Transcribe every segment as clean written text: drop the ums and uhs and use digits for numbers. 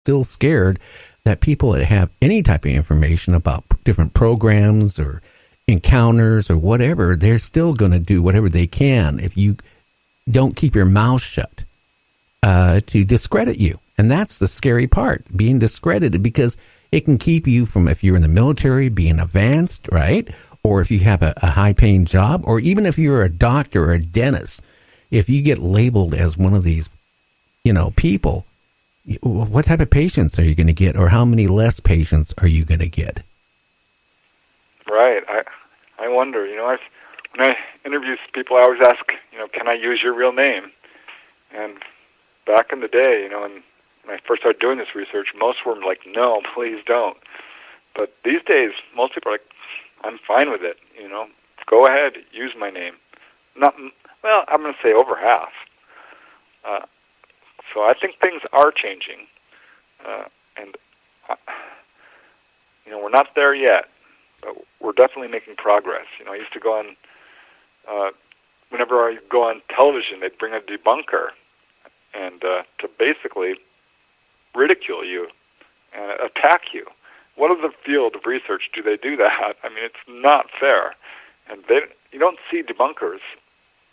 still scared that people that have any type of information about different programs or encounters or whatever, they're still going to do whatever they can if you don't keep your mouth shut to discredit you. And that's the scary part, being discredited, because it can keep you from, if you're in the military, being advanced, right? Or if you have a high-paying job, or even if you're a doctor or a dentist, if you get labeled as one of these, people, what type of patients are you going to get, or how many less patients are you going to get? Right. I wonder, when I interview people, I always ask, can I use your real name? And back in the day, when I first started doing this research, most were like, no, please don't. But these days, most people are like, I'm fine with it, Go ahead, use my name. I'm going to say over half. So I think things are changing. And we're not there yet, but we're definitely making progress. I used to go on, whenever I go on television, they'd bring a debunker and to basically ridicule you and attack you. What other field of research do they do that? I mean, it's not fair. And you don't see debunkers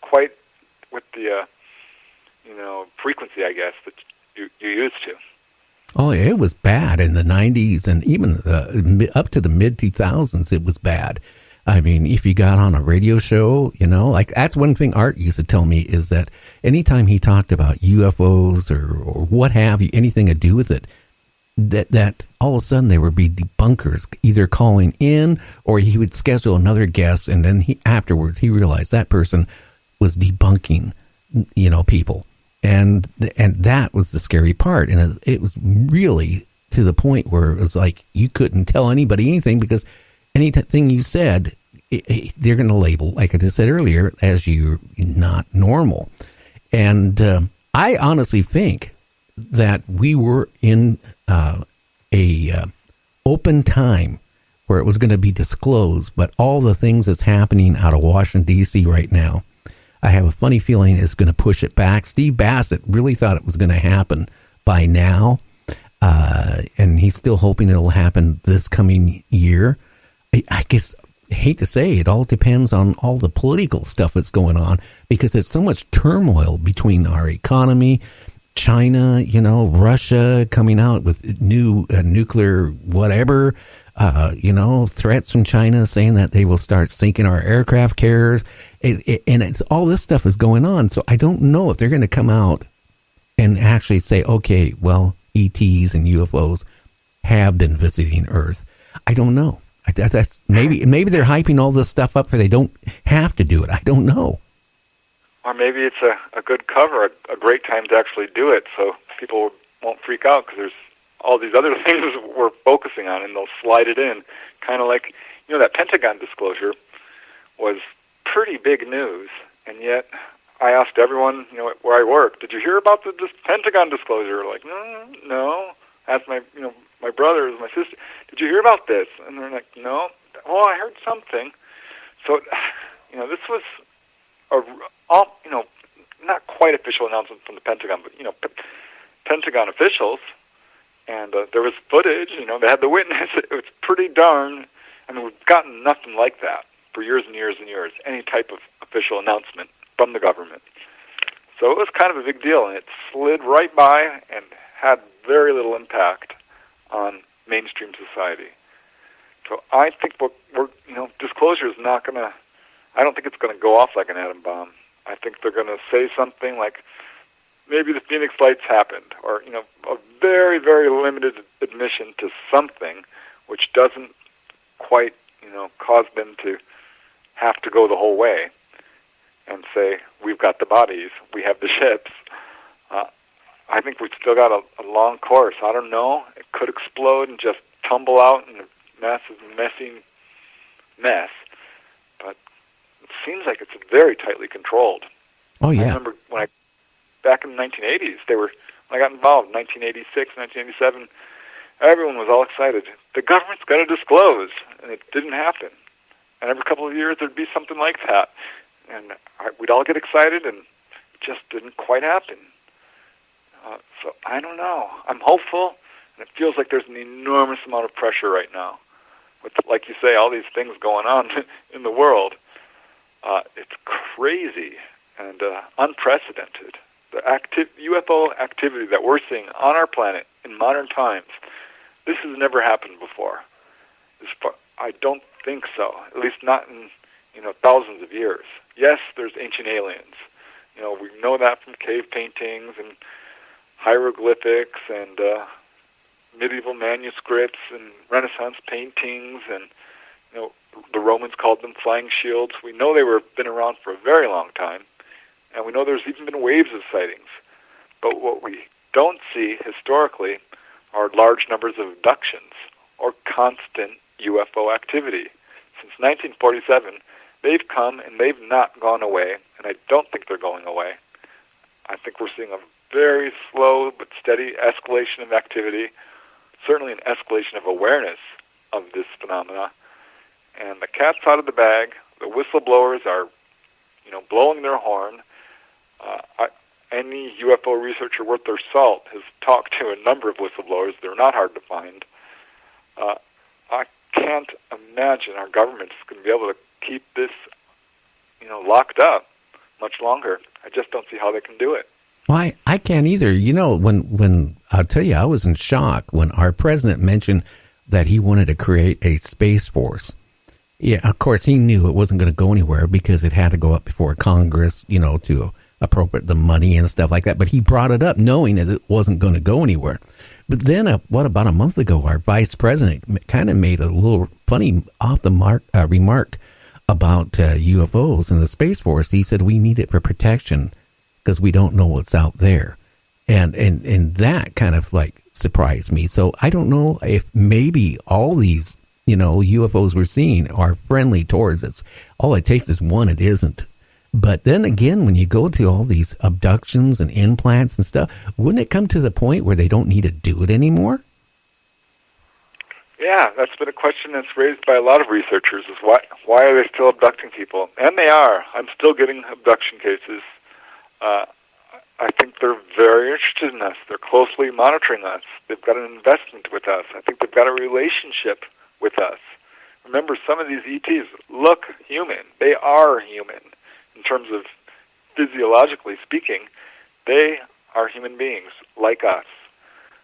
quite with the, frequency, I guess, that you used to. Oh, it was bad in the 90s and even up to the mid-2000s, it was bad. I mean, if you got on a radio show, like that's one thing Art used to tell me, is that anytime he talked about UFOs or what have you, anything to do with it, that all of a sudden there would be debunkers either calling in, or he would schedule another guest, and then afterwards he realized that person was debunking, people. And that was the scary part. And it was really to the point where it was like you couldn't tell anybody anything, because anything you said, they're going to label, like I just said earlier, as you're not normal. And I honestly think that we were in a open time where it was going to be disclosed, but all the things that's happening out of Washington, D.C. right now, I have a funny feeling it's going to push it back. Steve Bassett really thought it was going to happen by now, and he's still hoping it'll happen this coming year. I guess, I hate to say, it all depends on all the political stuff that's going on, because there's so much turmoil between our economy, China, Russia coming out with new nuclear whatever, threats from China saying that they will start sinking our aircraft carriers. And it's all this stuff is going on. So I don't know if they're going to come out and actually say, okay, well, ETs and UFOs have been visiting Earth. I don't know. That's maybe they're hyping all this stuff up for they don't have to do it. I don't know. Or maybe it's a good cover, a great time to actually do it, so people won't freak out, because there's all these other things we're focusing on, and they'll slide it in. Kind of like, that Pentagon disclosure was pretty big news, and yet I asked everyone, where I work, did you hear about the Pentagon disclosure? Like, no. I asked my brothers, my sister, did you hear about this? And they're like, no. Oh, I heard something. So, this was not quite official announcement from the Pentagon, but, Pentagon officials, and there was footage, they had the witness. It was pretty darn, we've gotten nothing like that for years and years and years, any type of official announcement from the government. So it was kind of a big deal, and it slid right by and had very little impact on mainstream society. So I think disclosure is not going to, I don't think it's going to go off like an atom bomb. I think they're going to say something like, maybe the Phoenix Lights happened, or, a very, very limited admission to something which doesn't quite, cause them to have to go the whole way and say, we've got the bodies, we have the ships. I think we've still got a long course. I don't know. It could explode and just tumble out in a massive, messy mess. But it seems like it's very tightly controlled. Oh, yeah. I remember back in the 1980s, when I got involved in 1986, 1987, everyone was all excited. The government's going to disclose, and it didn't happen. And every couple of years, there'd be something like that. And we'd all get excited, and it just didn't quite happen. So I don't know. I'm hopeful. And it feels like there's an enormous amount of pressure right now. With, like you say, all these things going on in the world. It's crazy and unprecedented. The UFO activity that we're seeing on our planet in modern times, this has never happened before. I don't think so, at least not in thousands of years. Yes, there's ancient aliens. We know that from cave paintings and hieroglyphics and medieval manuscripts and Renaissance paintings, and the Romans called them flying shields. We know they were been around for a very long time, and we know there's even been waves of sightings. But what we don't see historically are large numbers of abductions or constant UFO activity. Since 1947, they've come and they've not gone away, and I don't think they're going away. I think we're seeing a very slow but steady escalation of activity, certainly an escalation of awareness of this phenomena. And the cat's out of the bag. The whistleblowers are, blowing their horn. Any UFO researcher worth their salt has talked to a number of whistleblowers. They're not hard to find. I can't imagine our government's going to be able to keep this, locked up much longer. I just don't see how they can do it. Well, I can't either. When I'll tell you, I was in shock when our president mentioned that he wanted to create a space force. Yeah, of course, he knew it wasn't going to go anywhere because it had to go up before Congress, to appropriate the money and stuff like that. But he brought it up knowing that it wasn't going to go anywhere. But then, about a month ago, our vice president kind of made a little funny off-the-mark remark about UFOs and the Space Force. He said we need it for protection because we don't know what's out there. And that kind of surprised me. So I don't know if maybe all these UFOs we're seeing are friendly towards us. All it takes is one, it isn't. But then again, when you go to all these abductions and implants and stuff, wouldn't it come to the point where they don't need to do it anymore? Yeah, that's been a question that's raised by a lot of researchers, is why are they still abducting people? And they are. I'm still getting abduction cases. I think they're very interested in us. They're closely monitoring us. They've got an investment with us. I think they've got a relationship with us. Remember, some of these ETs look human. They are human. In terms of physiologically speaking, they are human beings like us,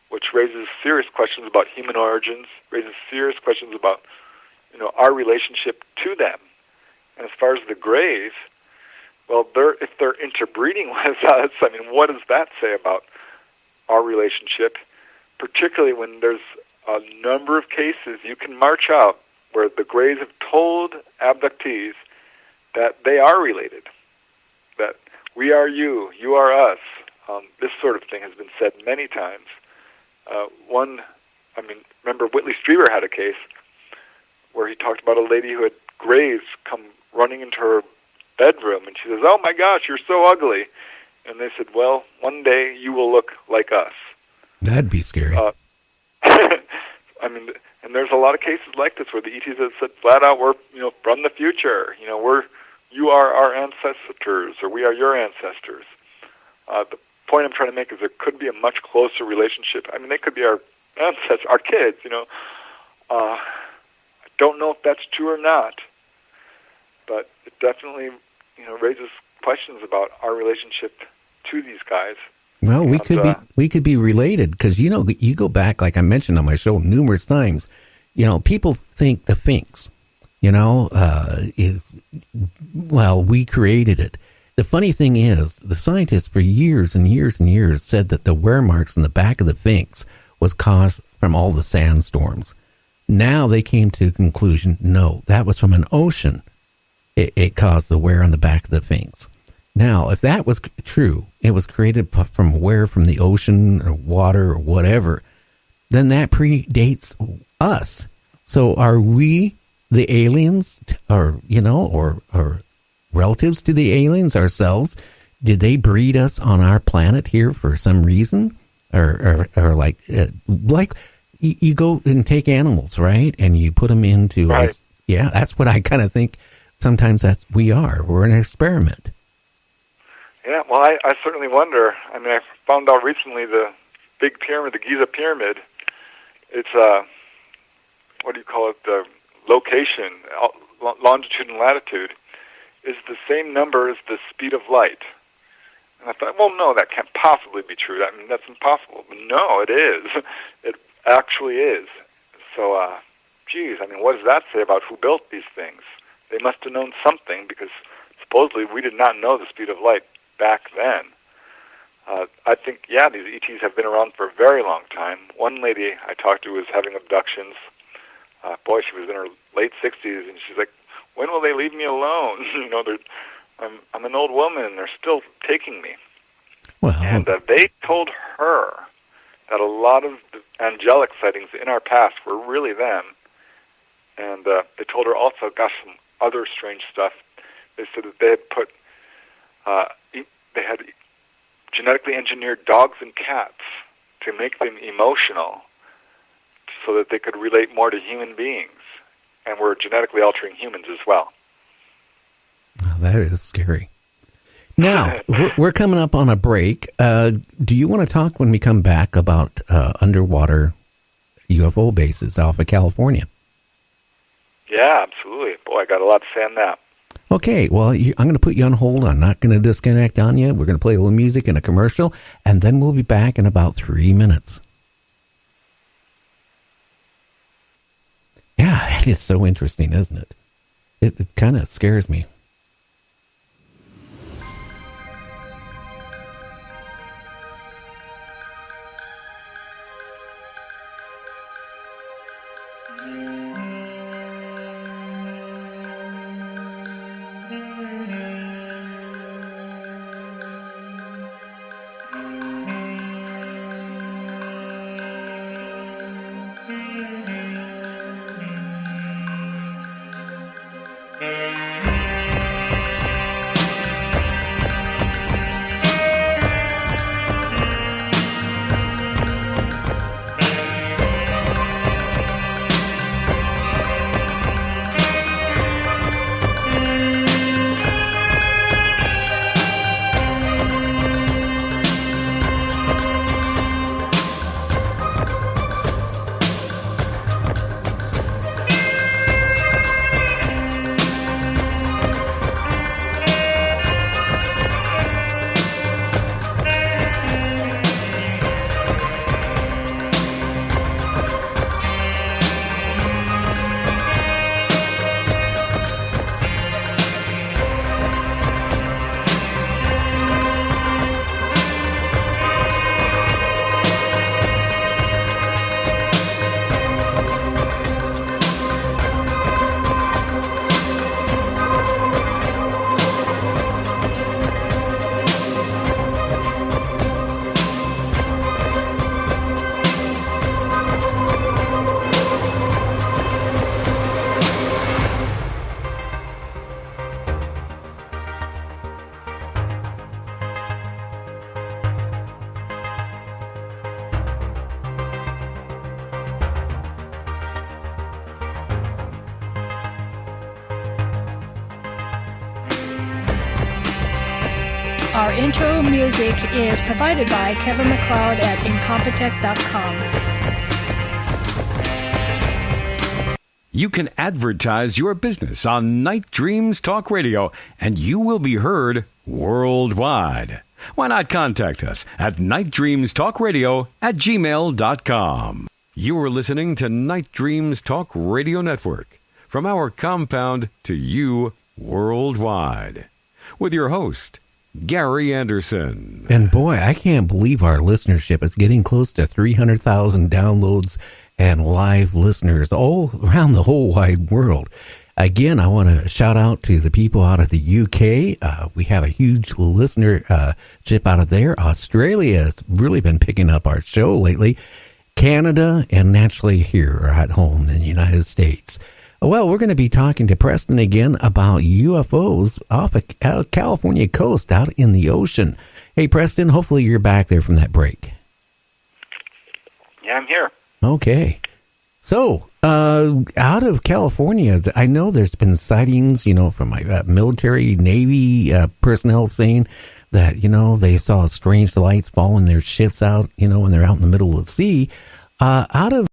which raises serious questions about human origins, raises serious questions about, our relationship to them. And as far as the Greys, well, if they're interbreeding with us, what does that say about our relationship, particularly when there's a number of cases you can march out where the Greys have told abductees that they are related, that we are you, you are us. This sort of thing has been said many times. Remember Whitley Strieber had a case where he talked about a lady who had Greys come running into her bedroom, and she says, "Oh my gosh, you're so ugly." And they said, "Well, one day you will look like us." That'd be scary. And there's a lot of cases like this where the ETs have said flat out, "We're from the future. You are our ancestors, or we are your ancestors." The point I'm trying to make is there could be a much closer relationship. They could be our ancestors, our kids. I don't know if that's true or not, but it definitely raises questions about our relationship to these guys. Well, we could be related because you go back, like I mentioned on my show numerous times. People think the Sphinx, we created it. The funny thing is, the scientists for years and years and years said that the wear marks in the back of the Sphinx was caused from all the sandstorms. Now they came to the conclusion, no, that was from an ocean. It caused the wear on the back of the Sphinx. Now, if that was true, it was created from wear from the ocean or water or whatever, then that predates us. So are we the aliens, or relatives to the aliens ourselves? Did they breed us on our planet here for some reason? Or you go and take animals, right? And you put them into right. Yeah, that's what I kind of think. Sometimes we're an experiment. Yeah, well, I certainly wonder. I found out recently the big pyramid, the Giza pyramid, It's what do you call it? The location, longitude and latitude, is the same number as the speed of light. And I thought, well, no, that can't possibly be true. I mean, that's impossible. But no, it is. It actually is. So, geez, I mean, what does that say about who built these things? They must have known something, because supposedly we did not know the speed of light back then. I think, yeah, these ETs have been around for a very long time. One lady I talked to was having abductions. Boy, she was in her late 60s, and she's like, when will they leave me alone? You know, I'm an old woman, and they're still taking me. Well, and they told her that a lot of the angelic sightings in our past were really them. And they told her also, gosh, some other strange stuff. They said that they had put, they had genetically engineered dogs and cats to make them emotional so that they could relate more to human beings, and were genetically altering humans as well. Oh, that is scary. Now, we're coming up on a break. Do you want to talk when we come back about underwater UFO bases off of California? Yeah, absolutely. Boy, I got a lot to say on that. Okay, well, I'm going to put you on hold. I'm not going to disconnect on you. We're going to play a little music and a commercial, and then we'll be back in about 3 minutes. Yeah, that is so interesting, isn't it? It kind of scares me. Our intro music is provided by Kevin MacLeod at Incompetech.com. You can advertise your business on Night Dreams Talk Radio, and you will be heard worldwide. Why not contact us at nightdreamstalkradio@gmail.com. You are listening to Night Dreams Talk Radio Network, from our compound to you worldwide, with your host, Gary Anderson. And boy, I can't believe our listenership is getting close to 300,000 downloads and live listeners all around the whole wide world. Again, I want to shout out to the people out of the UK. We have a huge listenership out of there. Australia has really been picking up our show lately. Canada, and naturally here at home in the United States. Well, we're going to be talking to Preston again about UFOs off of California coast out in the ocean. Hey, Preston, hopefully you're back there from that break. Yeah, I'm here. Okay. So, out of California, I know there's been sightings, from my military, Navy personnel saying that, they saw strange lights following their ships out, when they're out in the middle of the sea. Out of